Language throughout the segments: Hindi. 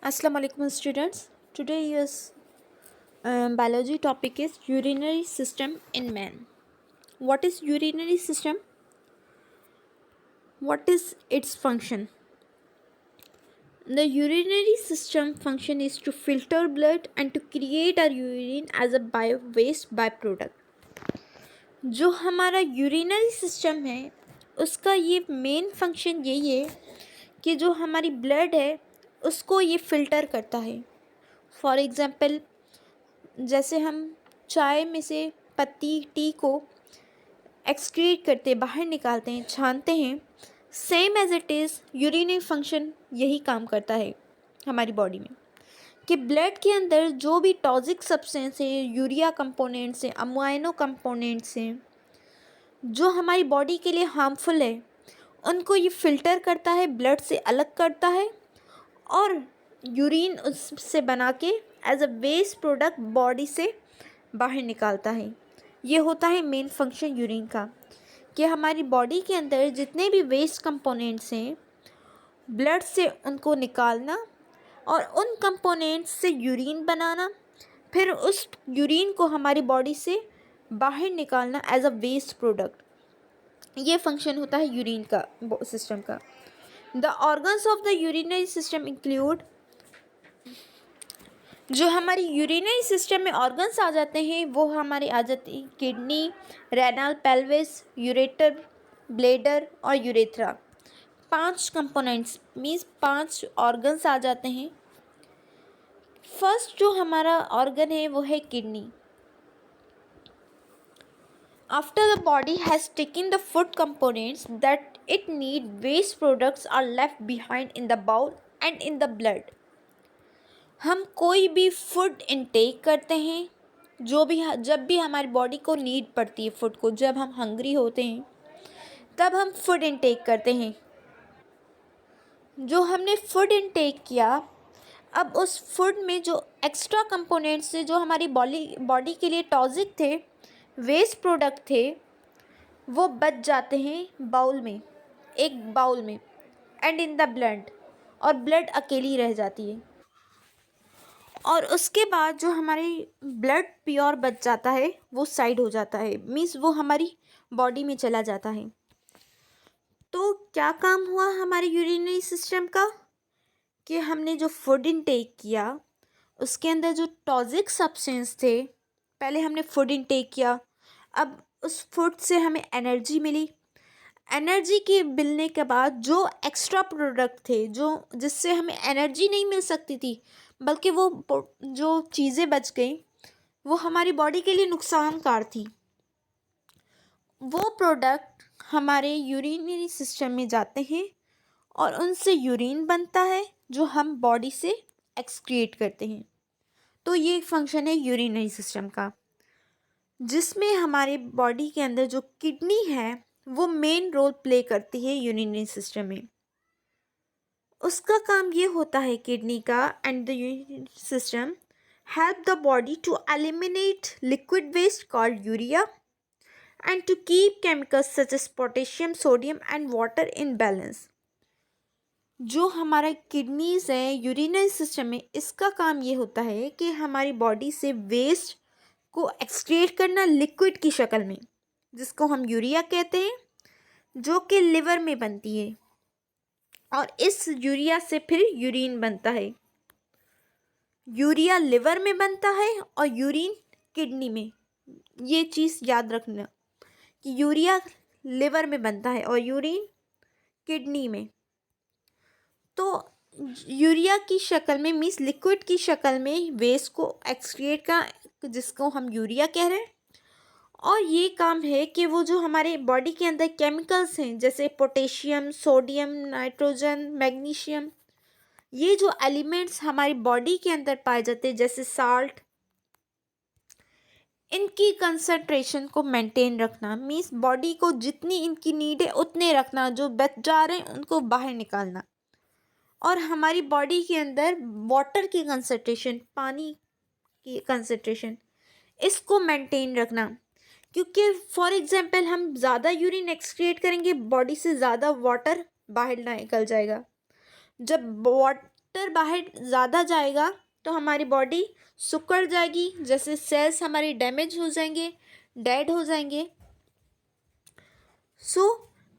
Assalamu alaikum students. Today's biology topic is urinary system in man. What is urinary system? What is its function? The urinary system function is to filter blood and to create our urine as a waste byproduct. जो हमारा यूरिनरी सिस्टम है उसका ये मेन फंक्शन यही है कि जो हमारी ब्लड है उसको ये फ़िल्टर करता है. फॉर एग्ज़ाम्पल जैसे हम चाय में से पत्ती टी को एक्सक्रीट करते बाहर निकालते हैं, छानते हैं, same as it is urinary function यही काम करता है हमारी बॉडी में कि ब्लड के अंदर जो भी टॉक्सिक सब्सटेंस है, यूरिया कंपोनेंट्स हैं, अमाइनो कंपोनेंट्स हैं, जो हमारी बॉडी के लिए हार्मफुल है, उनको ये फ़िल्टर करता है, ब्लड से अलग करता है और यूरिन उससे बना के as a waste product body से बाहर निकालता है. ये होता है मेन फंक्शन यूरिन का कि हमारी बॉडी के अंदर जितने भी वेस्ट कंपोनेंट्स हैं ब्लड से उनको निकालना और उन कंपोनेंट्स से यूरिन बनाना, फिर उस यूरिन को हमारी बॉडी से बाहर निकालना एज अ वेस्ट प्रोडक्ट. ये फंक्शन होता है यूरिन का सिस्टम का. The organs of the urinary system include, जो हमारी यूरिनरी सिस्टम में ऑर्गन्स आ जाते हैं वो हमारे आ जाते हैं kidney, renal, pelvis, ureter, bladder और यूरेथ्रा. 5 कंपोनेंट्स मीन्स 5 ऑर्गन्स आ जाते हैं. फर्स्ट जो हमारा ऑर्गन है वो है kidney. After the body has taken the food components that it need, waste products are left behind in the bowl and in the blood. हम कोई भी फूड इनटेक करते हैं, जब भी हमारी बॉडी को नीड पड़ती है फूड को, जब हम हंग्री होते हैं तब हम फूड इनटेक करते हैं. जो हमने फूड इनटेक किया, अब उस फूड में जो एक्स्ट्रा कंपोनेंट्स थे, जो हमारी बॉडी के लिए टॉक्सिक थे, वेस्ट प्रोडक्ट थे, वो बच जाते हैं बाउल में, एक बाउल में, एंड इन द ब्लड, और ब्लड अकेली रह जाती है. और उसके बाद जो हमारी ब्लड प्योर बच जाता है वो साइड हो जाता है, मीन्स वो हमारी बॉडी में चला जाता है. तो क्या काम हुआ हमारे यूरिनरी सिस्टम का कि हमने जो फूड इनटेक किया उसके अंदर जो टॉक्सिक सब्सटेंस थे, पहले हमने फूड इनटेक किया, अब उस फूड से हमें एनर्जी मिली. एनर्जी के मिलने के बाद जो एक्स्ट्रा प्रोडक्ट थे, जो जिससे हमें एनर्जी नहीं मिल सकती थी, बल्कि वो जो चीज़ें बच गई वो हमारी बॉडी के लिए नुकसानकार थी, वो प्रोडक्ट हमारे यूरिनरी सिस्टम में जाते हैं और उनसे यूरिन बनता है जो हम बॉडी से एक्सक्रीट करते हैं. तो ये फंक्शन है यूरिनरी सिस्टम का, जिसमें हमारे बॉडी के अंदर जो किडनी है वो मेन रोल प्ले करती है यूरिनरी सिस्टम में. उसका काम ये होता है किडनी का and the urinary system help the body to eliminate liquid waste called urea and to keep chemicals such as potassium, sodium and water in balance. जो हमारा किडनीज है यूरिनरी सिस्टम में, इसका काम ये होता है कि हमारी बॉडी से वेस्ट को एक्सक्रीट करना लिक्विड की शक्ल में, जिसको हम यूरिया कहते हैं, जो कि लिवर में बनती है, और इस यूरिया से फिर यूरिन बनता है. यूरिया लिवर में बनता है और यूरिन किडनी में. ये चीज़ याद रखना कि यूरिया लिवर में बनता है और यूरिन किडनी में. तो यूरिया की शक्ल में मीन्स लिक्विड की शक्ल में वेस्ट को एक्सक्रीट का, जिसको हम यूरिया कह रहे हैं. और ये काम है कि वो जो हमारे बॉडी के अंदर केमिकल्स हैं जैसे पोटेशियम, सोडियम, नाइट्रोजन, मैग्नीशियम, ये जो एलिमेंट्स हमारी बॉडी के अंदर पाए जाते हैं जैसे साल्ट, इनकी कंसंट्रेशन को मेंटेन रखना, मीन्स बॉडी को जितनी इनकी नीड है उतने रखना, जो बच जा रहे हैं उनको बाहर निकालना. और हमारी बॉडी के अंदर वाटर की कंसंट्रेशन, पानी की कंसंट्रेशन, इसको मेंटेन रखना. क्योंकि फॉर एग्जांपल हम ज़्यादा यूरिन एक्सक्रीट करेंगे, बॉडी से ज़्यादा वाटर बाहर निकल जाएगा. जब वाटर बाहर ज़्यादा जाएगा तो हमारी बॉडी सिकुड़ जाएगी, जैसे सेल्स हमारी डैमेज हो जाएंगे, डेड हो जाएंगे। सो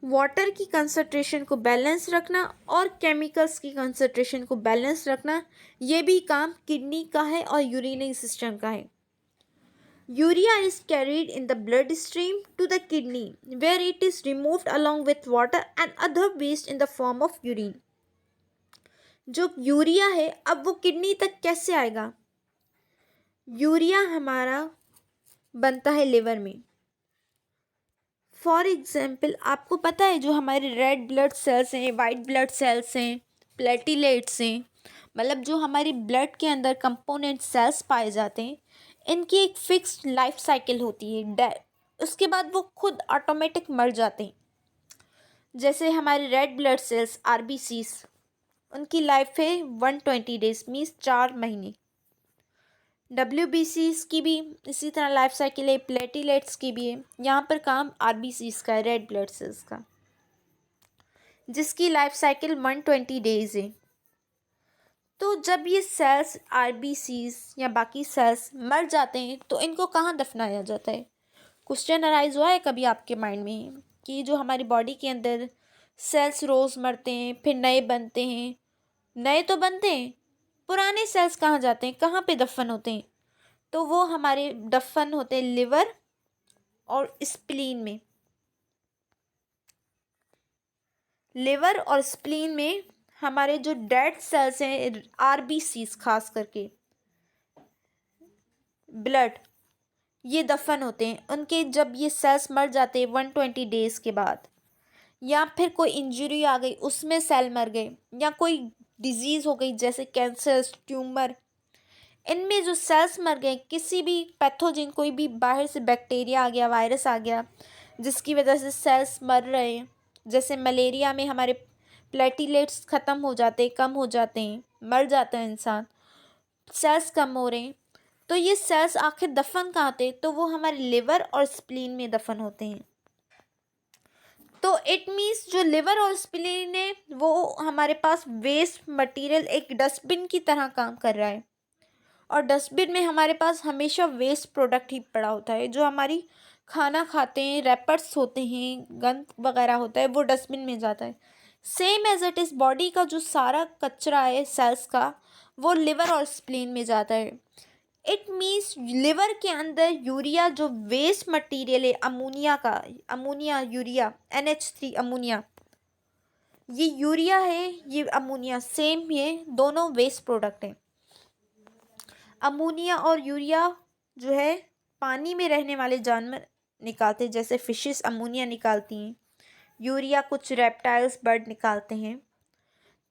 वाटर की कंसंट्रेशन को बैलेंस रखना और केमिकल्स की कंसंट्रेशन को बैलेंस रखना, ये भी काम किडनी का है और यूरिनरी सिस्टम का है। Urea is carried in the blood stream to the kidney where it is removed along with water and other waste in the form of urine. जो यूरिया है अब वो किडनी तक कैसे आएगा? यूरिया हमारा बनता है लिवर में। फॉर एग्जाम्पल आपको पता है जो हमारे रेड ब्लड सेल्स हैं, वाइट ब्लड सेल्स हैं, प्लेटिलेट्स हैं, मतलब जो हमारी ब्लड के अंदर कंपोनेंट सेल्स पाए जाते हैं, इनकी एक फिक्स्ड लाइफ साइकिल होती है। उसके बाद वो खुद ऑटोमेटिक मर जाते हैं। जैसे हमारे रेड ब्लड सेल्स आरबीसीज, उनकी लाइफ है 120 डेज मीन्स 4 महीने। WBCs की भी इसी तरह लाइफ साइकिल है, प्लेटिलेट्स की भी है। यहाँ पर काम RBCs का है, रेड ब्लड सेल्स का, जिसकी लाइफ साइकिल 120 डेज है। तो जब ये सेल्स RBCs या बाकी सेल्स मर जाते हैं तो इनको कहाँ दफनाया जाता है? क्वेश्चन अराइज हुआ है कभी आपके माइंड में कि जो हमारी बॉडी के अंदर सेल्स रोज़ मरते हैं फिर नए बनते हैं, नए तो बनते हैं, पुराने सेल्स कहाँ जाते हैं, कहाँ पे दफन होते हैं? तो वो हमारे दफन होते हैं लिवर और स्प्लीन में। लिवर और स्प्लीन में हमारे जो डेड सेल्स हैं, RBCs खास करके ब्लड, ये दफन होते हैं। उनके जब ये सेल्स मर जाते हैं 120 डेज के बाद, या फिर कोई इंजरी आ गई उसमें सेल मर गए, या कोई डिजीज़ हो गई जैसे कैंसर, ट्यूमर, इनमें जो सेल्स मर गए, किसी भी पैथोजन, कोई भी बाहर से बैक्टीरिया आ गया, वायरस आ गया जिसकी वजह से सेल्स मर रहे हैं, जैसे मलेरिया में हमारे प्लेटिलेट्स ख़त्म हो जाते हैं, कम हो जाते हैं, मर जाता है इंसान, सेल्स कम हो रहे हैं, तो ये सेल्स आखिर दफन कहाँ होते हैं? तो वो हमारे लिवर और स्प्लीन में दफन होते हैं। तो इट मीन्स जो लिवर और स्प्लीन है वो हमारे पास वेस्ट मटेरियल एक डस्टबिन की तरह काम कर रहा है, और डस्टबिन में हमारे पास हमेशा वेस्ट प्रोडक्ट ही पड़ा होता है। जो हमारी खाना खाते हैं, रैपर्स होते हैं, गंद वगैरह होता है, वो डस्टबिन में जाता है। Same as it is body का जो सारा कचरा है सेल्स का, वो लिवर और स्प्लीन में जाता है। इट मीन्स लिवर के अंदर यूरिया जो वेस्ट मटेरियल है अमोनिया का, अमोनिया यूरिया, NH3 अमोनिया, ये यूरिया है, ये अमोनिया सेम, ये दोनों वेस्ट प्रोडक्ट हैं। अमोनिया और यूरिया जो है पानी में रहने वाले जानवर निकालते हैं, जैसे फिशेस अमोनिया निकालती हैं, यूरिया कुछ रेप्टाइल्स, बर्ड निकालते हैं।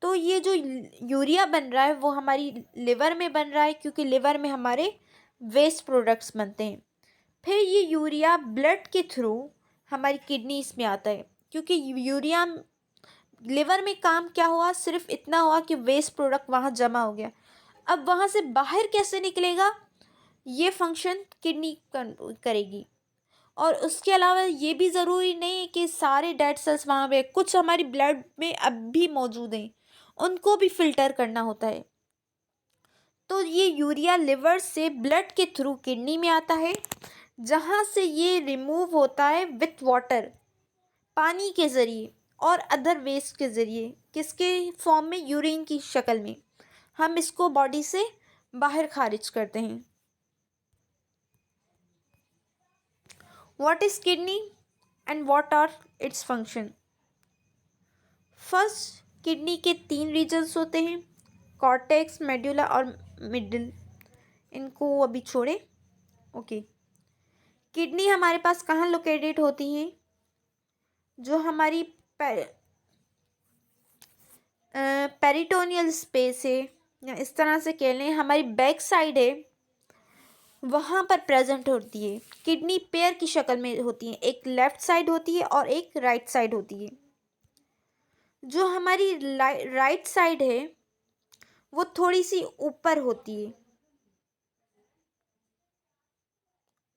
तो ये जो यूरिया बन रहा है वो हमारी लिवर में बन रहा है, क्योंकि लिवर में हमारे वेस्ट प्रोडक्ट्स बनते हैं। फिर ये यूरिया ब्लड के थ्रू हमारी किडनीज में आता है, क्योंकि यूरिया लिवर में काम क्या हुआ, सिर्फ इतना हुआ कि वेस्ट प्रोडक्ट वहाँ जमा हो गया। अब वहाँ से बाहर कैसे निकलेगा, ये फंक्शन किडनी करेगी। और उसके अलावा ये भी ज़रूरी नहीं है कि सारे डेड सेल्स वहाँ पे, कुछ हमारी ब्लड में अब भी मौजूद हैं, उनको भी फिल्टर करना होता है। तो ये यूरिया लिवर से ब्लड के थ्रू किडनी में आता है, जहाँ से ये रिमूव होता है विथ वाटर, पानी के ज़रिए और अदर वेस्ट के ज़रिए, किसके फॉर्म में, यूरिन की शक्ल में, हम इसको बॉडी से बाहर खारिज करते हैं। What is kidney and what are its function? First, kidney के 3 रीजन्स होते हैं, कॉर्टेक्स, मेडुला और मिडिल। इनको अभी छोड़े। ओके, किडनी हमारे पास कहाँ लोकेटेड होती हैं? जो हमारी पेरिटोनियल स्पेस है, या इस तरह से कह लें हमारी बैक साइड है, वहाँ पर प्रेजेंट होती है। किडनी पेयर की शक्ल में होती है, एक लेफ़्ट साइड होती है और एक राइट साइड होती है। जो हमारी राइट साइड है वो थोड़ी सी ऊपर होती है,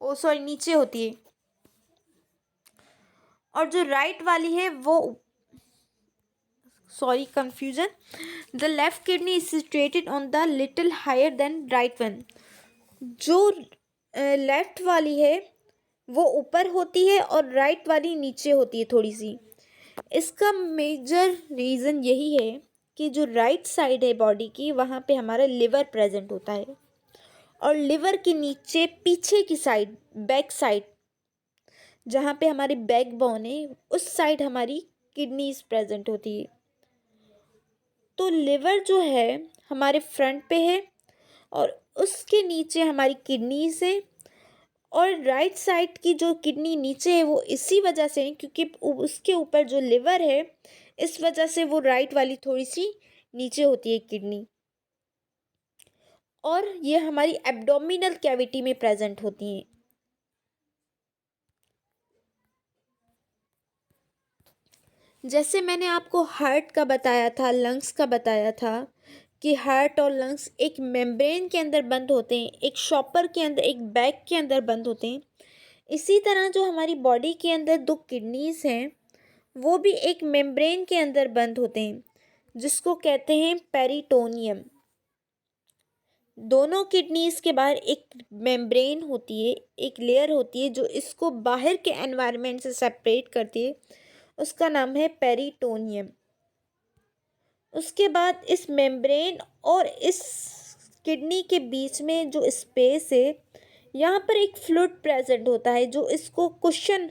ओ सॉरी नीचे होती है, और जो राइट वाली है वो sorry, confusion. The left kidney is situated on the little higher than right one. जो लेफ्ट वाली है वो ऊपर होती है और राइट वाली नीचे होती है थोड़ी सी। इसका मेजर रीज़न यही है कि जो राइट साइड है बॉडी की वहाँ पे हमारा लिवर प्रेजेंट होता है, और लिवर के नीचे पीछे की साइड, बैक साइड, जहाँ पे हमारी बैक बोन है उस साइड हमारी किडनीज प्रेजेंट होती है। तो लिवर जो है हमारे फ्रंट पे है और उसके नीचे हमारी किडनीज है, और राइट साइड की जो किडनी नीचे है वो इसी वजह से है क्योंकि उसके ऊपर जो लिवर है इस वजह से वो राइट वाली थोड़ी सी नीचे होती है किडनी, और ये हमारी एब्डोमिनल कैविटी में प्रेजेंट होती हैं। जैसे मैंने आपको हार्ट का बताया था, लंग्स का बताया था कि हार्ट और लंग्स एक मेम्ब्रेन के अंदर बंद होते हैं, एक शॉपर के अंदर, एक बैग के अंदर बंद होते हैं। इसी तरह जो हमारी बॉडी के अंदर दो किडनीज हैं वो भी एक मेम्ब्रेन के अंदर बंद होते हैं जिसको कहते हैं पेरिटोनियम। दोनों किडनीज के बाहर एक मेम्ब्रेन होती है, एक लेयर होती है जो इसको बाहर के एनवायरनमेंट से सेपरेट करती है, उसका नाम है पेरिटोनियम। उसके बाद इस मेम्ब्रेन और इस किडनी के बीच में जो स्पेस है यहाँ पर एक फ्लूइड प्रेजेंट होता है जो इसको कुशन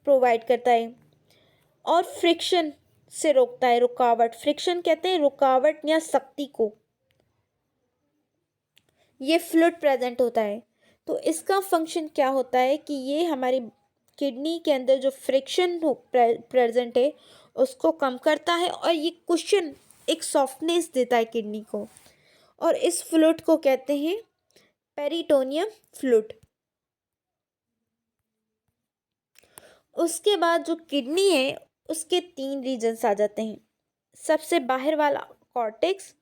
प्रोवाइड करता है और फ्रिक्शन से रोकता है, रुकावट, फ्रिक्शन कहते हैं रुकावट या शक्ति को। ये फ्लूइड प्रेजेंट होता है तो इसका फंक्शन क्या होता है कि ये हमारी किडनी के अंदर जो फ्रिक्शन प्रेजेंट है उसको कम करता है और ये कुशन एक सॉफ्टनेस देता है किडनी को, और इस फ्लूइड को कहते हैं पेरिटोनियम फ्लूइड। उसके बाद जो किडनी है उसके 3 रीजन्स आ जाते हैं। सबसे बाहर वाला कॉर्टेक्स,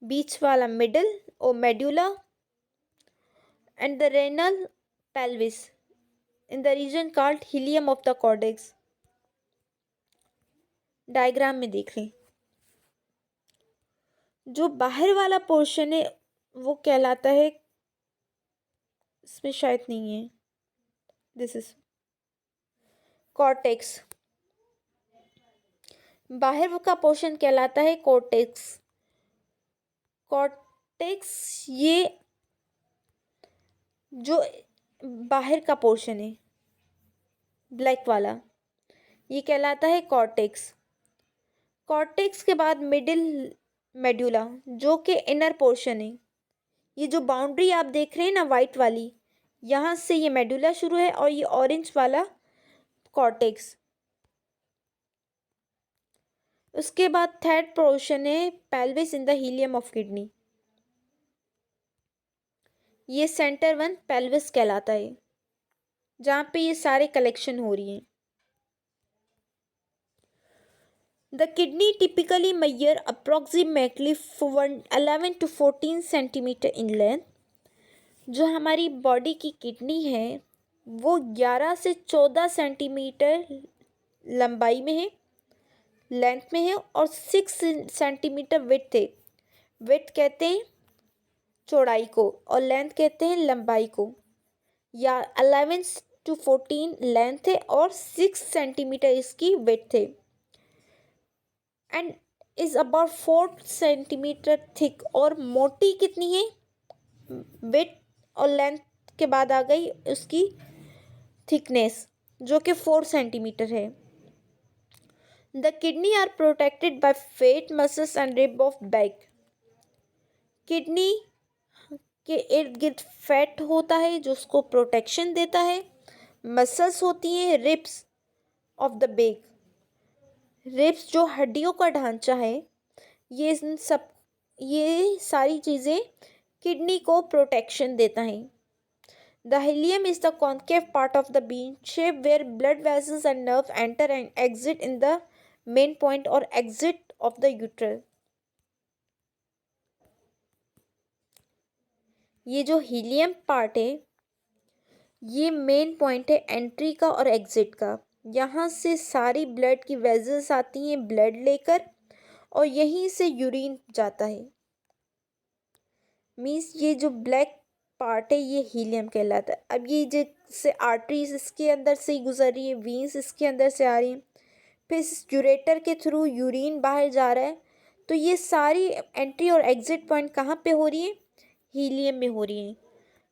बीच वाला मिडल और medulla, and the renal pelvis in the region called helium of the cortex। Diagram में देख लें। जो बाहर वाला पोर्शन है वो कहलाता है, इसमें शायद नहीं है, दिस इज कॉर्टेक्स। बाहर का पोर्शन कहलाता है कॉर्टेक्स। कॉर्टेक्स ये जो बाहर का पोर्शन है ब्लैक वाला ये कहलाता है कॉर्टेक्स। कॉर्टेक्स के बाद मिडिल मेडुला जो कि इनर पोर्शन है। ये जो बाउंड्री आप देख रहे हैं ना वाइट वाली, यहाँ से ये मेडुला शुरू है और ये ऑरेंज वाला कॉर्टेक्स। उसके बाद थर्ड पोर्शन है pelvis in the helium of kidney. ये सेंटर वन पेल्विस कहलाता है जहाँ पे ये सारे कलेक्शन हो रही हैं। The kidney typically measure approximately 11 to 14 centimeter in length। जो हमारी बॉडी की किडनी है वो 11 से 14 सेंटीमीटर लंबाई में है, लेंथ में है, और 6 सेंटीमीटर विड्थ है। विड्थ कहते हैं चौड़ाई को और लेंथ कहते हैं लंबाई को। या 11 to 14 लेंथ है और 6 सेंटीमीटर इसकी विड्थ है, and is about 4 centimetre thick. और मोटी कितनी है, विड्थ और लेंथ के बाद आ गई उसकी थिकनेस जो कि 4 सेंटीमीटर है। The kidney are protected by fat muscles and rib of back. Kidney के इर्द गिर्द फैट होता है जो उसको प्रोटेक्शन देता है, मसल्स होती हैं ribs of the back. Ribs जो हड्डियों का ढांचा है, ये सारी चीज़ें किडनी को प्रोटेक्शन देता है। The hilum is the concave part of the bean shape where blood vessels and nerve enter and exit in the main point और एग्जिट ऑफ द यूट्रस। ये जो हीलियम पार्ट है ये मेन पॉइंट है एंट्री का और एग्जिट का। यहाँ से सारी ब्लड की वेजल्स आती हैं ब्लड लेकर, और यहीं से यूरिन जाता है। मीन्स ये जो ब्लैक पार्ट है ये हीलियम कहलाता है। अब ये जैसे आर्टरीज इसके अंदर से ही गुजर रही है, वीन्स इसके अंदर से आ रही हैं, फिर इस यूरेटर के थ्रू यूरिन बाहर जा रहा है। तो ये सारी एंट्री और एग्जिट पॉइंट कहाँ पे हो रही है? हीलियम में हो रही है,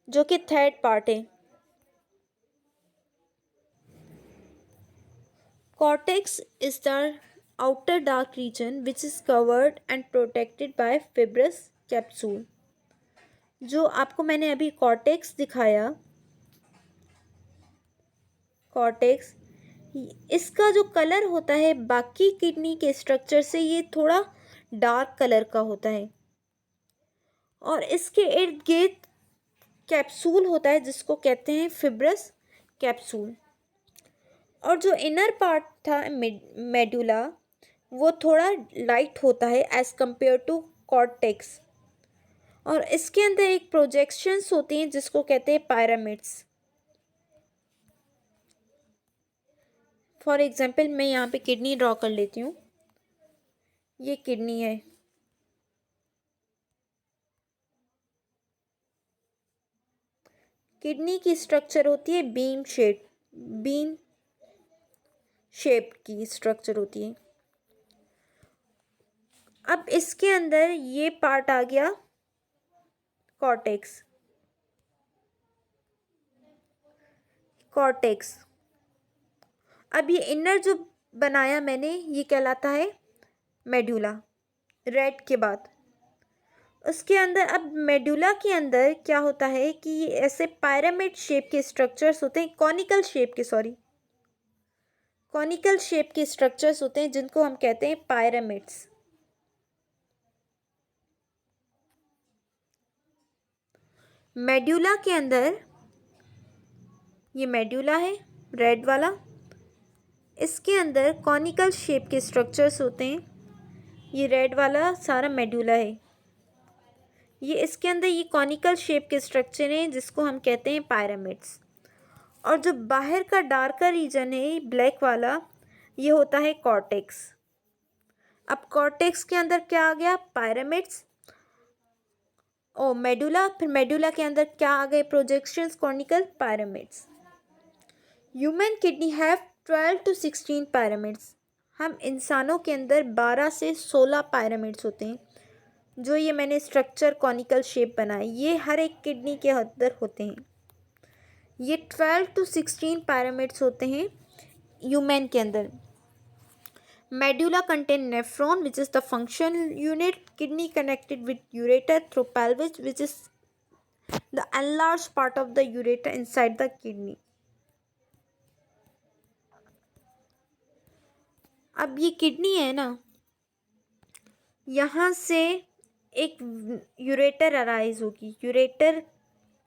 जो कि थर्ड पार्ट है। Cortex is the outer dark region which is covered and protected by fibrous capsule। जो आपको मैंने अभी कॉर्टेक्स दिखाया, कॉर्टेक्स, इसका जो कलर होता है बाकी किडनी के स्ट्रक्चर से ये थोड़ा डार्क कलर का होता है, और इसके इर्द गिर्द कैप्सूल होता है जिसको कहते हैं फिब्रस कैप्सूल। और जो इनर पार्ट था मेडुला, वो थोड़ा लाइट होता है एज कंपेयर टू कॉर्टेक्स, और इसके अंदर एक प्रोजेक्शंस होती हैं जिसको कहते हैं पायरामिड्स। फॉर एग्जांपल मैं यहाँ पे किडनी ड्रॉ कर लेती हूँ। ये किडनी है, किडनी की स्ट्रक्चर होती है बीन शेप की स्ट्रक्चर होती है। अब इसके अंदर ये पार्ट आ गया कॉर्टेक्स, कॉर्टेक्स। अब ये इनर जो बनाया मैंने ये कहलाता है मेडुला, रेड के बाद। उसके अंदर अब मेडुला के अंदर क्या होता है कि ये ऐसे पायरामिड शेप के स्ट्रक्चर्स होते हैं, कॉनिकल शेप के स्ट्रक्चर्स होते हैं जिनको हम कहते हैं पायरामिड्स। मेडुला के अंदर ये मेडुला है रेड वाला, इसके अंदर कॉनिकल शेप के स्ट्रक्चर्स होते हैं। ये रेड वाला सारा मेडुला है, ये इसके अंदर ये कॉनिकल शेप के स्ट्रक्चर हैं जिसको हम कहते हैं पायरामिड्स। और जो बाहर का डार्कर रीजन है ब्लैक वाला, ये होता है कॉर्टेक्स। अब कॉर्टेक्स के अंदर क्या आ गया? पायरामिड्स और मेडुला, फिर मेडुला के अंदर क्या आ गए? Projections, conical, pyramids. Human kidney have 12 to 16 pyramids. हम इंसानों के अंदर 12 से 16 पायरामिड्स होते हैं। जो ये मैंने स्ट्रक्चर कॉनिकल शेप बनाए ये हर एक किडनी के अंदर होते हैं। ये 12 to 16 पायरामिड्स होते हैं ह्यूमन के अंदर। Medulla contain nephron which is the function unit, kidney connected with ureter through pelvis which is the enlarge part of the ureter inside the kidney. अब ये किडनी है ना, यहाँ से एक यूरेटर अराइज होगी। यूरेटर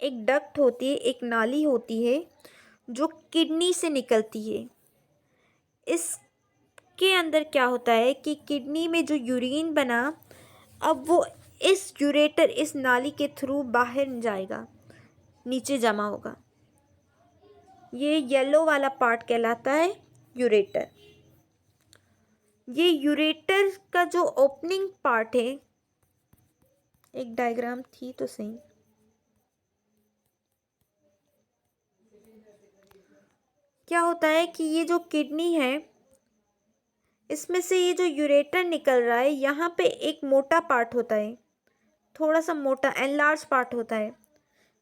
एक डक्ट होती है, एक नाली होती है जो किडनी से निकलती है। इसके अंदर क्या होता है कि किडनी में जो यूरिन बना, अब वो इस यूरेटर, इस नाली के थ्रू बाहर जाएगा, नीचे जमा होगा। ये येलो वाला पार्ट कहलाता है यूरेटर। ये यूरेटर का जो ओपनिंग पार्ट है, एक डायग्राम थी तो सही, क्या होता है कि ये जो किडनी है इसमें से ये जो यूरेटर निकल रहा है, यहाँ पे एक मोटा पार्ट होता है, थोड़ा सा मोटा एनलार्ज पार्ट होता है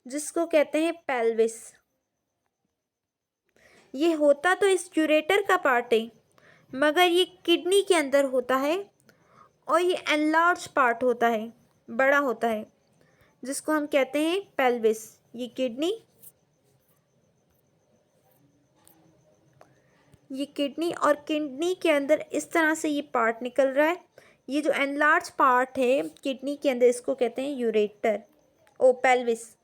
जिसको कहते हैं पेल्विस। ये होता तो इस यूरेटर का पार्ट है मगर ये किडनी के अंदर होता है, और ये एनलार्ज पार्ट होता है, बड़ा होता है, जिसको हम कहते हैं पेल्विस। ये किडनी और किडनी के अंदर इस तरह से ये पार्ट निकल रहा है। ये जो एनलार्ज पार्ट है किडनी के अंदर इसको कहते हैं यूरेटर ओ पेल्विस।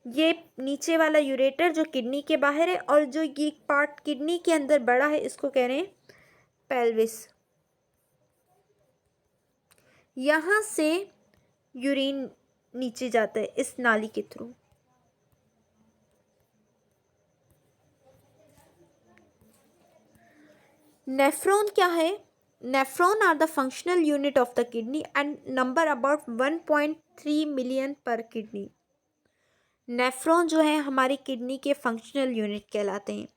ये नीचे वाला यूरेटर जो किडनी के बाहर है, और जो ये पार्ट किडनी के अंदर बड़ा है इसको कह रहे हैं पेल्विस। यहाँ से यूरिन नीचे जाता है इस नाली के थ्रू। नेफ्रॉन क्या है? Nephron are the functional unit of the kidney and number about 1.3 million per kidney. Nephron जो है हमारी किडनी के फंक्शनल यूनिट कहलाते हैं।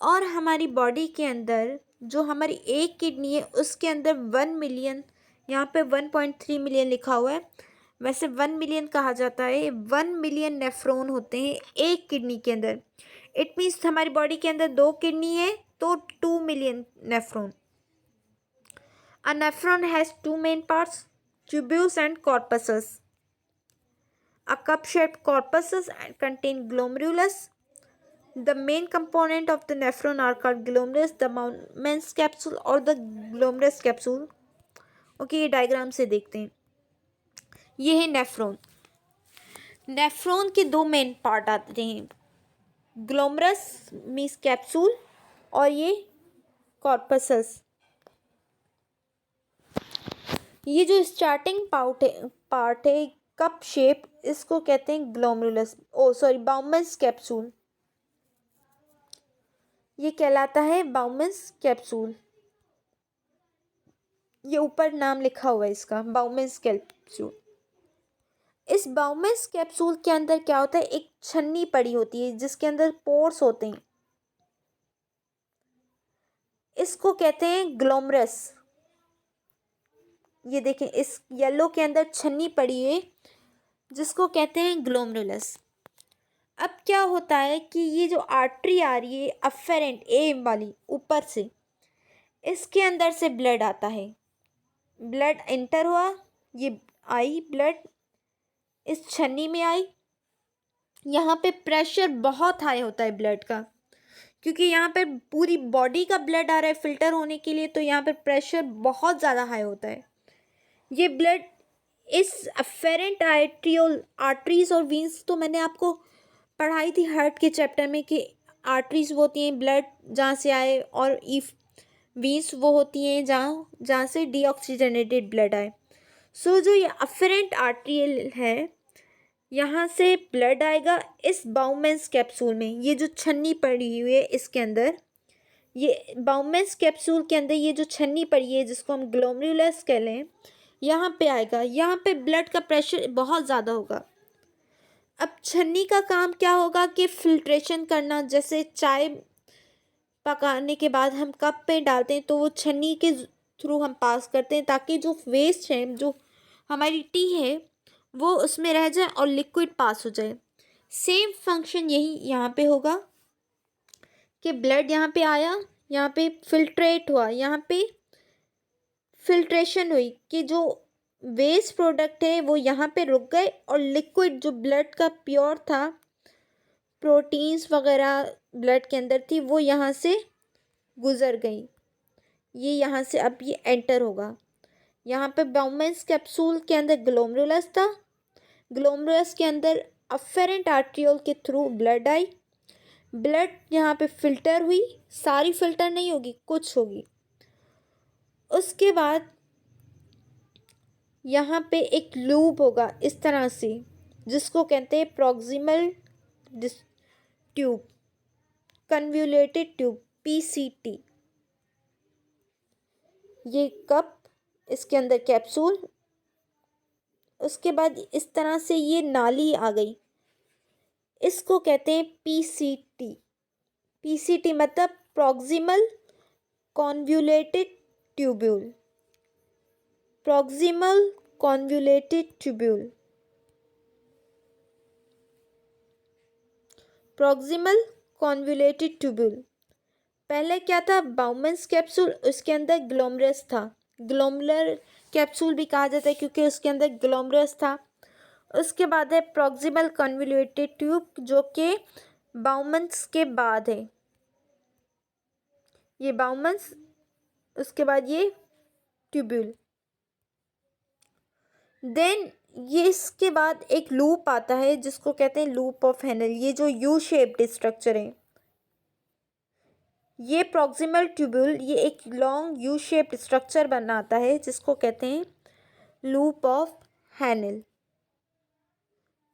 और हमारी बॉडी के अंदर जो हमारी एक किडनी है उसके अंदर 1 मिलियन, यहाँ पे 1.3 मिलियन लिखा हुआ है, वैसे 1 मिलियन कहा जाता है। 1 मिलियन नेफ्रॉन होते हैं एक किडनी के अंदर। इट मीन्स हमारी बॉडी के अंदर 2 किडनी है तो 2 million nephron. A nephron has 2 main parts, tubules and corpuscles. A cup-shaped corpuscles contain glomerulus. The main component of the nephron are called glomerulus, the Bowman's capsule और the glomerulus capsule. ओके, ये डायग्राम से देखते हैं। ये है नेफ्रॉन। नेफ्रॉन के 2 मेन पार्ट आते हैं, ग्लोमरस मीन्स कैप्सूल और ये कॉर्पसस। ये जो स्टार्टिंग पार्ट है कप शेप, इसको कहते हैं ग्लोमेरुलस, बाउमन्स कैप्सूल। ये कहलाता है बाउमन्स कैप्सूल। ये ऊपर नाम लिखा हुआ है इसका, बाउमन्स कैप्सूल। इस बाउमन्स कैप्सूल के अंदर क्या होता है, एक छन्नी पड़ी होती है जिसके अंदर पोर्स होते हैं, इसको कहते हैं ग्लोमरस। ये देखें, इस येलो के अंदर छन्नी पड़ी है जिसको कहते हैं ग्लोमेरुलस। अब क्या होता है कि ये जो आर्टरी आ रही है अफेरेंट ए वाली ऊपर से, इसके अंदर से ब्लड आता है, ब्लड एंटर हुआ, ये आई ब्लड इस छन्नी में आई। यहाँ पे प्रेशर बहुत हाई होता है ब्लड का, क्योंकि यहाँ पे पूरी बॉडी का ब्लड आ रहा है फिल्टर होने के लिए, तो यहाँ पे प्रेशर बहुत ज़्यादा हाई होता है। ये ब्लड इस अफेरेंट आर्टरीज और वीन्स, तो मैंने आपको पढ़ाई थी हार्ट के चैप्टर में कि आर्टरीज वो होती हैं ब्लड जहाँ से आए, और इफ वीन्स वो होती हैं जहाँ से डीऑक्सीजनेटेड ब्लड आए। सो जो ये अफेरेंट आर्टरियल है, यहाँ से ब्लड आएगा इस बाउमेंस कैप्सूल में। ये जो छन्नी पड़ी हुई है इसके अंदर, ये बाउमेंस कैप्सूल के अंदर ये जो छन्नी पड़ी है जिसको हम ग्लोमेरुलस कह लें, यहाँ पे आएगा। यहाँ पे ब्लड का प्रेशर बहुत ज़्यादा होगा। अब छन्नी का काम क्या होगा कि फिल्ट्रेशन करना, जैसे चाय पकाने के बाद हम कप पे डालते हैं तो वो छन्नी के थ्रू हम पास करते हैं ताकि जो वेस्ट है, जो हमारी टी है, वो उसमें रह जाए और लिक्विड पास हो जाए। सेम फंक्शन यही यहाँ पे होगा कि ब्लड यहाँ पे आया, यहाँ पे फिल्ट्रेट हुआ, यहाँ पे फिल्ट्रेशन हुई कि जो वेस्ट प्रोडक्ट है वो यहाँ पे रुक गए और लिक्विड जो ब्लड का प्योर था, प्रोटीन्स वगैरह ब्लड के अंदर थी, वो यहाँ से गुज़र गई। ये यहाँ से अब ये एंटर होगा। यहाँ पे बाउमेंस कैप्सूल के अंदर ग्लोमेरुलस था, ग्लोमेरुलस के अंदर अफेरेंट आर्ट्रियोल के थ्रू ब्लड आई, ब्लड यहाँ पे फिल्टर हुई, सारी फिल्टर नहीं होगी, कुछ होगी। उसके बाद यहाँ पे एक लूप होगा इस तरह से, जिसको कहते हैं proximal tube, convoluted tube, PCT. ये कप, इसके अंदर कैप्सूल, उसके बाद इस तरह से ये नाली आ गई, इसको कहते हैं पीसीटी। पीसीटी मतलब proximal convoluted tubule, proximal convoluted tubule, proximal convoluted tubule. पहले क्या था, बाउमेंस कैप्सूल, उसके अंदर ग्लोमेरुलस था। ग्लोमेरुलर कैप्सूल भी कहा जाता है क्योंकि उसके अंदर ग्लोमेरुलस था। उसके बाद है प्रॉक्सिमल कन्वोल्यूटेड ट्यूब, जो कि बाउमेंस के बाद है। ये बाउमेंस, उसके बाद ये ट्यूब्यूल। देन ये इसके बाद एक लूप आता है जिसको कहते हैं लूप ऑफ हेनल। ये जो यू शेप्ड स्ट्रक्चर है, ये प्रॉक्सिमल ट्यूब्यूल, ये एक लॉन्ग यू शेप्ड स्ट्रक्चर बनाता है जिसको कहते हैं लूप ऑफ हेनल।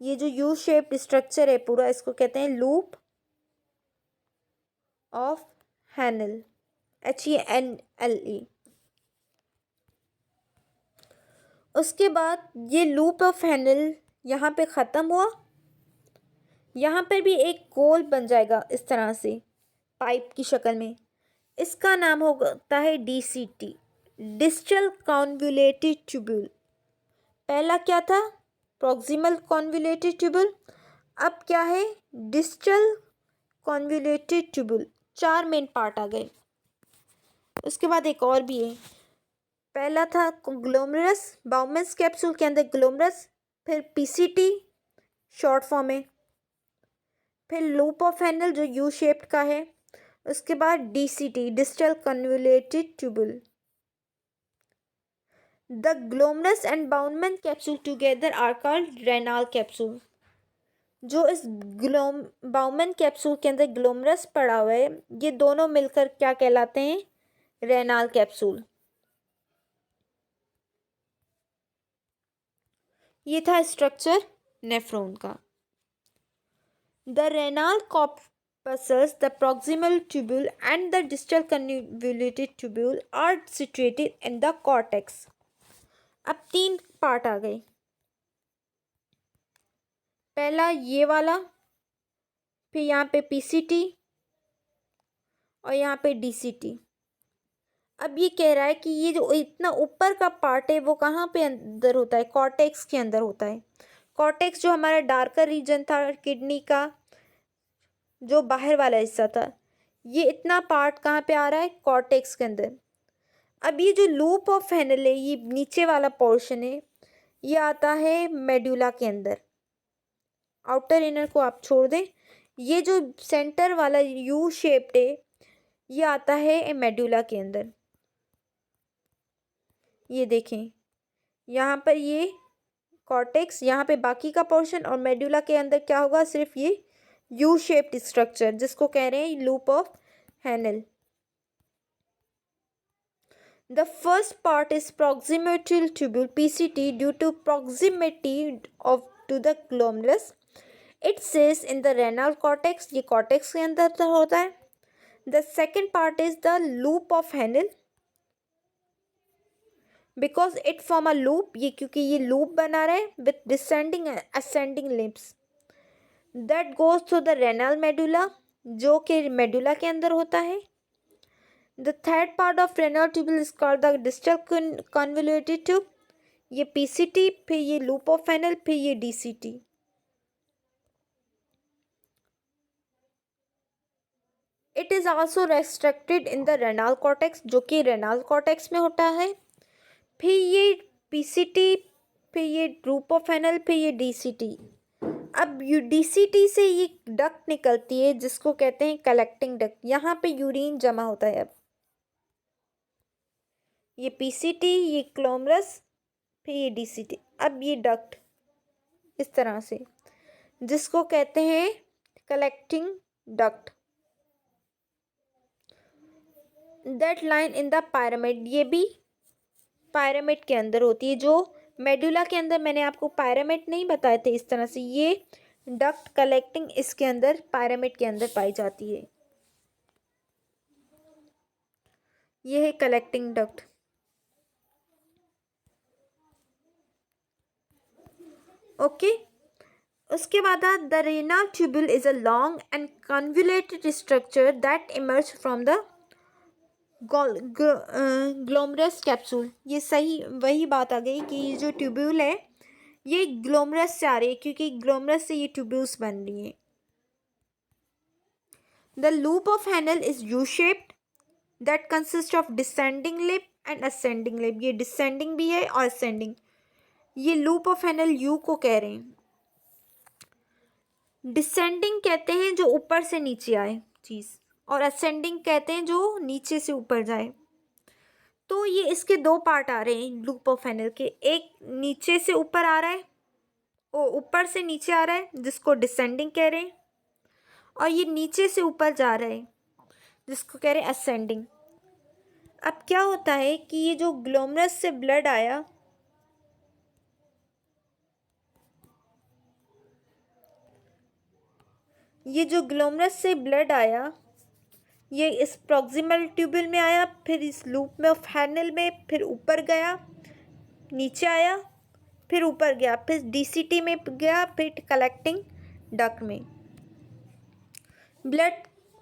ये जो यू शेप्ड स्ट्रक्चर है पूरा, इसको कहते हैं लूप ऑफ हेनल। HENLE। उसके बाद ये लूप ऑफ हेनल यहाँ पे ख़त्म हुआ। यहाँ पर भी एक गोल बन जाएगा इस तरह से पाइप की शक्ल में। इसका नाम होता है DCT, डिस्टल कॉन्वोल्यूटेड ट्यूब्यूल। पहला क्या था? Proximal convoluted tubule. अब क्या है? Distal convoluted tubule. 4 main part आ गए। उसके बाद एक और भी है। पहला था ग्लोमरस, बाउमेंस कैप्सूल के अंदर ग्लोमरस, फिर PCT शॉर्ट फॉर्म है, फिर लूप ऑफ हेनल जो यू शेप्ड का है, उसके बाद DCT, distal convoluted tubule. The glomerus and Bowman's capsule together are called renal capsule. जो इस बाउमेन कैप्सूल के अंदर ग्लोमरस पड़ा हुआ है, ये दोनों मिलकर क्या कहलाते हैं? Renal capsule. ये था स्ट्रक्चर नेफ्रॉन का। The renal corpuscles, the proximal tubule and the distal convoluted tubule are situated in the cortex। अब 3 पार्ट आ गए। पहला ये वाला, फिर यहाँ पे PCT और यहाँ पे DCT। अब ये कह रहा है कि ये जो इतना ऊपर का पार्ट है वो कहाँ पे अंदर होता है? कॉर्टेक्स के अंदर होता है। कॉर्टेक्स जो हमारा डार्कर रीजन था किडनी का, जो बाहर वाला हिस्सा था, ये इतना पार्ट कहाँ पे आ रहा है? कॉर्टेक्स के अंदर। अब ये जो लूप ऑफ हेनल है, ये नीचे वाला पोर्शन है, ये आता है मेडुला के अंदर। आउटर इनर को आप छोड़ दें, ये जो सेंटर वाला यू शेप्ड है, ये आता है मेडुला के अंदर। ये देखें, यहाँ पर ये कॉर्टेक्स, यहाँ पे बाकी का पोर्शन, और मेडुला के अंदर क्या होगा? सिर्फ ये यू शेप्ड स्ट्रक्चर, जिसको कह रहे हैं loop of Henle. The first part is proximal tubule PCT due to proximity to the glomerulus. It sits in the renal cortex, ये cortex के अंदर होता है। The second part is the loop of Henle because it form a loop, ये क्योंकि ये loop बना रहा है with descending and ascending limbs that goes through the renal medulla, जो कि medulla के अंदर होता है। The third part of renal tubule is called the distal convoluted tube, ये PCT, फिर ये loop of Henle, फिर ये DCT। It is also restricted in the renal cortex, जो कि renal cortex में होता है। फिर ये PCT, फिर ये loop of Henle, फिर ये DCT। अब DCT से ये डक्ट निकलती है जिसको कहते हैं कलेक्टिंग डक्ट। यहाँ पे यूरिन जमा होता है। अब ये PCT, ये ग्लोमरस, फिर ये DCT। अब ये डक्ट इस तरह से, जिसको कहते हैं collecting duct. That line in the pyramid, ये भी पायरामिड के अंदर होती है। जो मेडुला के अंदर मैंने आपको पायरामिड नहीं बताए थे इस तरह से, ये डक्ट कलेक्टिंग इसके अंदर पायरामिड के अंदर पाई जाती है। ये है कलेक्टिंग डक्ट। ओके, उसके बाद the renal tubule is a long and convoluted structure that emerge from the glomerus capsule. ये सही वही बात आ गई कि ये जो ट्यूब्यूल है ये ग्लोमरस से आ रही है, क्योंकि ग्लोमरस से ये ट्यूब्यूल्स बन रही हैं। The loop of Henle is U shaped that consist of descending lip and ascending lip. ये डिसेंडिंग भी है और असेंडिंग। ये लूप ऑफ हेनल यू को कह रहे हैं। डिसेंडिंग कहते हैं जो ऊपर से नीचे आए चीज़, और असेंडिंग कहते हैं जो नीचे से ऊपर जाए। तो ये इसके 2 पार्ट आ रहे हैं लूप ऑफ हेनल के। एक नीचे से ऊपर आ रहा है, ऊपर से नीचे आ रहा है, जिसको डिसेंडिंग कह रहे हैं, और ये नीचे से ऊपर जा रहा है, जिसको कह रहे हैं असेंडिंग। अब क्या होता है कि ये जो ग्लोमरस से ब्लड आया, ये जो ग्लोमरस से ब्लड आया ये इस प्रॉक्सिमल ट्यूब्यूल में आया, फिर इस लूप में फैनल में, फिर ऊपर गया, नीचे आया, फिर ऊपर गया, फिर डीसीटी में गया, फिर कलेक्टिंग डक्ट में। ब्लड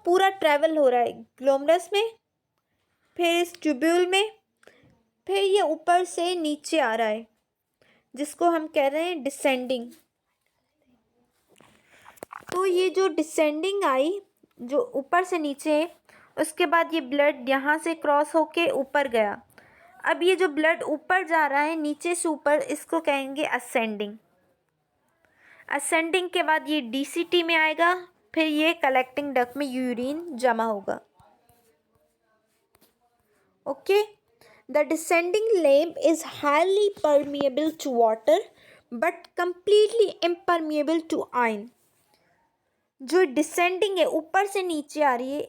पूरा ट्रैवल हो रहा है ग्लोमरस में, फिर इस ट्यूब्यूल में, फिर ये ऊपर से नीचे आ रहा है जिसको हम कह रहे हैं डिसेंडिंग। तो ये जो डिसेंडिंग आई, जो ऊपर से नीचे, उसके बाद ये ब्लड यहाँ से क्रॉस होके ऊपर गया। अब ये जो ब्लड ऊपर जा रहा है नीचे से ऊपर, इसको कहेंगे असेंडिंग। असेंडिंग के बाद ये डीसीटी में आएगा, फिर ये कलेक्टिंग डक्ट में यूरिन जमा होगा। Okay, the descending limb is highly permeable to water but completely impermeable to ion। जो डिसेंडिंग है, ऊपर से नीचे आ रही है,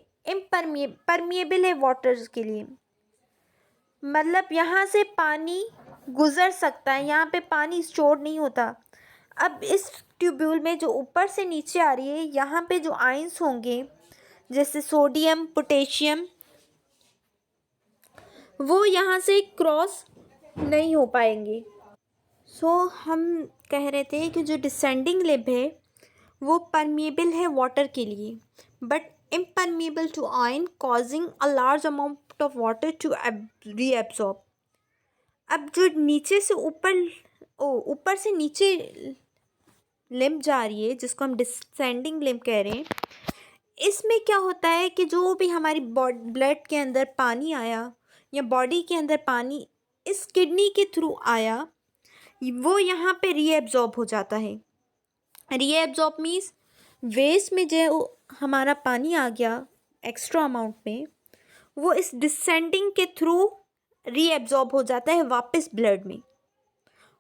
परमिएबल है वाटर्स के लिए, मतलब यहाँ से पानी गुजर सकता है, यहाँ पे पानी स्टोर नहीं होता। अब इस ट्यूब्यूल में जो ऊपर से नीचे आ रही है, यहाँ पे जो आयंस होंगे जैसे सोडियम, पोटेशियम, वो यहाँ से क्रॉस नहीं हो पाएंगे। हम कह रहे थे कि जो डिसेंडिंग लिब है वो परमिएबल है वाटर के लिए but impermeable to ion, causing a large amount of water to reabsorb. अब जो नीचे से ऊपर से नीचे लिम्ब जा रही है जिसको हम डिसेंडिंग लिम्ब कह रहे हैं, इसमें क्या होता है कि जो भी हमारी ब्लड के अंदर पानी आया या बॉडी के अंदर पानी इस किडनी के थ्रू आया, वो यहाँ पे रीएब्जॉर्ब हो जाता है। रीएब्जॉर्ब मीन्स वेस्ट में जो हमारा पानी आ गया एक्स्ट्रा अमाउंट में, वो इस डिसेंडिंग के थ्रू रीएब्जॉर्ब हो जाता है वापस ब्लड में,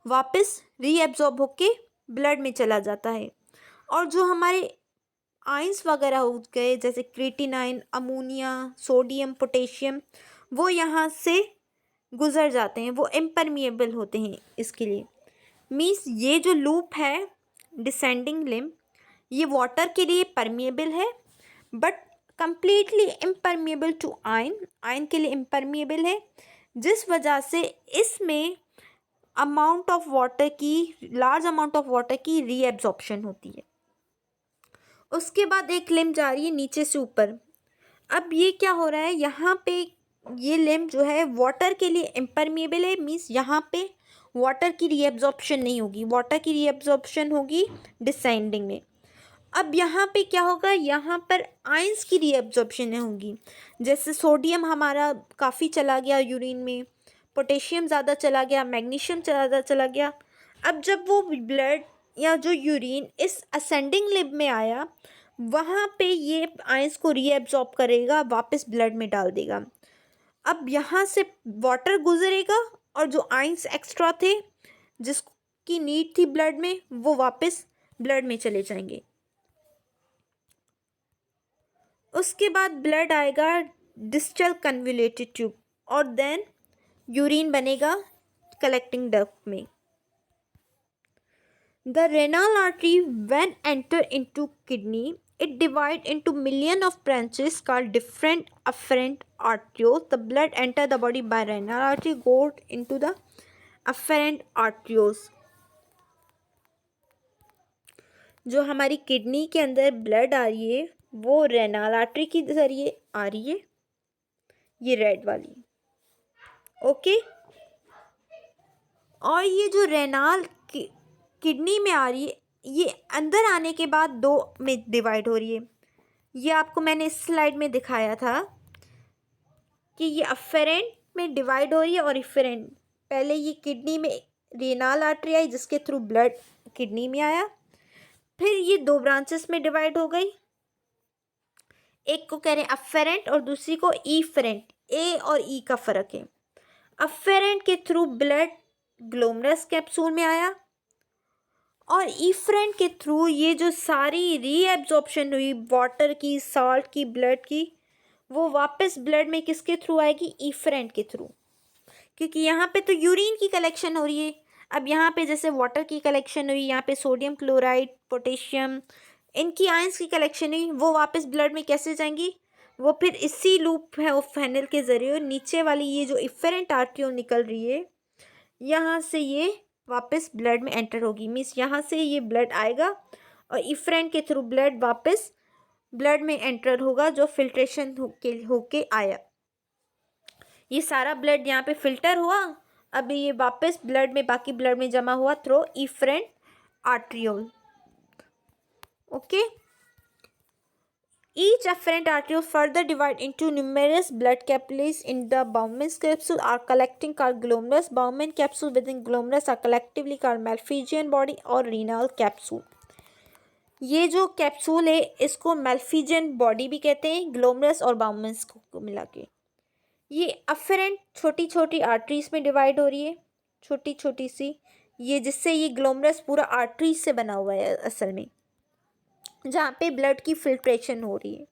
वापस रीएब्जॉर्ब होके ब्लड में चला जाता है। और जो हमारे आयंस वगैरह हो गए जैसे क्रिएटिनाइन, अमोनिया, सोडियम, पोटेशियम, वो यहाँ से गुजर जाते हैं, वो इम्परमिएबल होते हैं। इसके लिए मीन्स ये जो लूप है डिसेंडिंग लिम्ब, ये वाटर के लिए परमिएबल है but completely impermeable to ion, ion के लिए इम्परमिएबल है, जिस वजह से इसमें अमाउंट ऑफ वाटर की, लार्ज अमाउंट ऑफ वाटर की रीएब्जॉर्प्शन होती है। उसके बाद एक लिम्ब जा रही है नीचे से ऊपर। अब ये क्या हो रहा है, यहाँ पे ये लिम्ब जो है वाटर के लिए इम्परमिएबल है, मीन्स यहाँ पे वाटर की रीएब्जॉर्प्शन नहीं होगी, वाटर की रीएब्जॉर्प्शन होगी डिसेंडिंग में। अब यहाँ पे क्या होगा, यहाँ पर आयंस की रीएब्जॉर्प्शन होगी, जैसे सोडियम हमारा काफ़ी चला गया यूरिन में, पोटेशियम ज़्यादा चला गया, मैग्नीशियम ज़्यादा चला गया। अब जब वो ब्लड या जो यूरिन इस असेंडिंग लिम्ब में आया, वहाँ पे ये आयंस को रीएब्जॉर्ब करेगा, वापस ब्लड में डाल देगा। अब यहाँ से वाटर गुजरेगा और जो आयंस एक्स्ट्रा थे जिसकी नीड थी ब्लड में, वो वापस ब्लड में चले जाएंगे। उसके बाद ब्लड आएगा डिस्टल कन्वोल्यूटेड ट्यूब और देन यूरिन बनेगा कलेक्टिंग डक्ट में। The renal artery when enter into kidney, it divide into million of branches called different afferent arterioles. The blood enter the body by renal artery, go into the afferent arterioles. जो हमारी किडनी के अंदर ब्लड आ रही है वो रेनाल आर्टरी के जरिए आ रही है, ये रेड वाली, ओके। और ये जो रेनाल किडनी में आ रही है, ये अंदर आने के बाद दो में डिवाइड हो रही है। ये आपको मैंने इस स्लाइड में दिखाया था कि ये अफेरेंट में डिवाइड हो रही है और इफेरेंट। पहले ये किडनी में रेनाल आर्टरी आई जिसके थ्रू ब्लड किडनी में आया, फिर ये दो ब्रांचेस में डिवाइड हो गई, एक को कह रहे हैं अफेरेंट और दूसरी को ईफेरेंट। ए और ई का फ़र्क है। अफेरेंट के थ्रू ब्लड ग्लोमरस कैप्सूल में आया और इफरेंट के थ्रू ये जो सारी रीएब्जॉर्प्शन हुई वाटर की, सॉल्ट की, ब्लड की, वो वापस ब्लड में किसके थ्रू आएगी, इफरेंट के थ्रू, क्योंकि यहाँ पे तो यूरिन की कलेक्शन हो रही है। अब यहाँ पे जैसे वाटर की कलेक्शन हुई, यहाँ पे सोडियम क्लोराइड, पोटेशियम, इनकी आयंस की कलेक्शन हुई, वो वापस ब्लड में कैसे जाएंगी, वो फिर इसी लूप है ऑफ फैनल के ज़रिए नीचे वाली ये जो इफरेंट आर्ट्रियोल निकल रही है यहाँ से ये वापस ब्लड में एंटर होगी। मीन्स यहाँ से ये ब्लड आएगा और इफरेंट के थ्रू ब्लड वापस ब्लड में एंटर होगा जो फिल्ट्रेशन होके आया। ये सारा ब्लड यहाँ पे फिल्टर हुआ, अभी ये वापस ब्लड में बाकी ब्लड में जमा हुआ through efferent arteriole. Okay, each afferent arteriole further divide into numerous blood capillaries in the Bowman's capsule are collecting called glomerulus. Bowman capsule within glomerulus are collectively called Malpighian body और renal capsule. ये जो कैप्सूल है इसको मेल्फिजियन बॉडी भी कहते हैं, ग्लोमरस और बाउमन्स को मिला के। ये अफेरेंट छोटी छोटी आर्टरीज में डिवाइड हो रही है, छोटी छोटी सी, ये जिससे ये ग्लोमरस पूरा आर्टरीज से बना हुआ है असल में, जहाँ पे ब्लड की फिल्ट्रेशन हो रही है।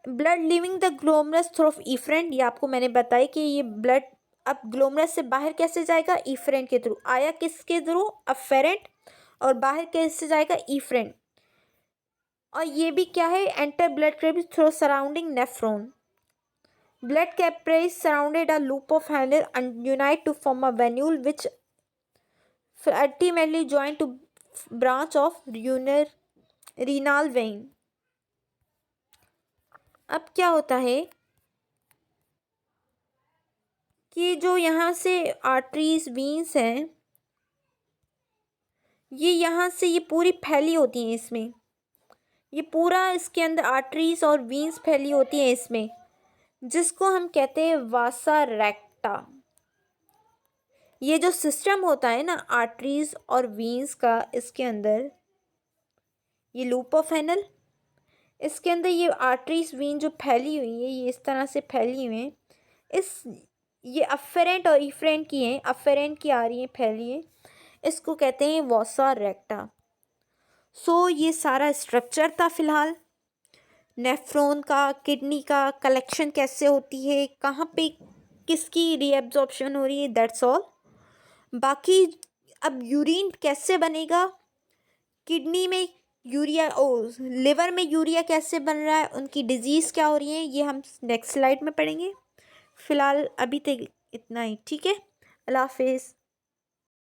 Blood living the glomerus through efferent, ये आपको मैंने बताया कि ये ब्लड अब ग्लोमरस से बाहर कैसे जाएगा, इफरेंट के थ्रू आया, किसके थ्रू, अफेरेंट, और बाहर कैसे जाएगा, इफरेंट। और ये भी क्या है, enter blood capillary through surrounding nephron. Blood capillaries surrounded a loop of handle and unite to form a venule which ultimately join to branch of renal vein. अब क्या होता है कि जो यहाँ से आर्टरीज वीन्स हैं ये यहाँ से ये पूरी फैली होती हैं इसमें, ये पूरा इसके अंदर आर्टरीज और वीन्स फैली होती हैं इसमें, जिसको हम कहते हैं वासा रेक्टा। ये जो सिस्टम होता है ना आर्टरीज और वीन्स का, इसके अंदर ये लूप ऑफ फैनल, इसके अंदर ये आर्टरीज वीन जो फैली हुई है ये इस तरह से फैली हुई हैं, इस ये अफेरेंट और इफरेंट की हैं, अफेरेंट की आ रही हैं फैली हैं, इसको कहते हैं वासा रेक्टा। सो ये सारा स्ट्रक्चर था फिलहाल नेफ्रॉन का, किडनी का कलेक्शन कैसे होती है, कहाँ पे किसकी रीएब्जॉर्प्शन हो रही है, दैट्स ऑल। बाकी अब यूरिन कैसे बनेगा, किडनी में यूरिया, लिवर में यूरिया कैसे बन रहा है, उनकी डिजीज़ क्या हो रही है, ये हम नेक्स्ट स्लाइड में पढ़ेंगे। फ़िलहाल अभी तक इतना ही, ठीक है। अल्लाह हाफिज़।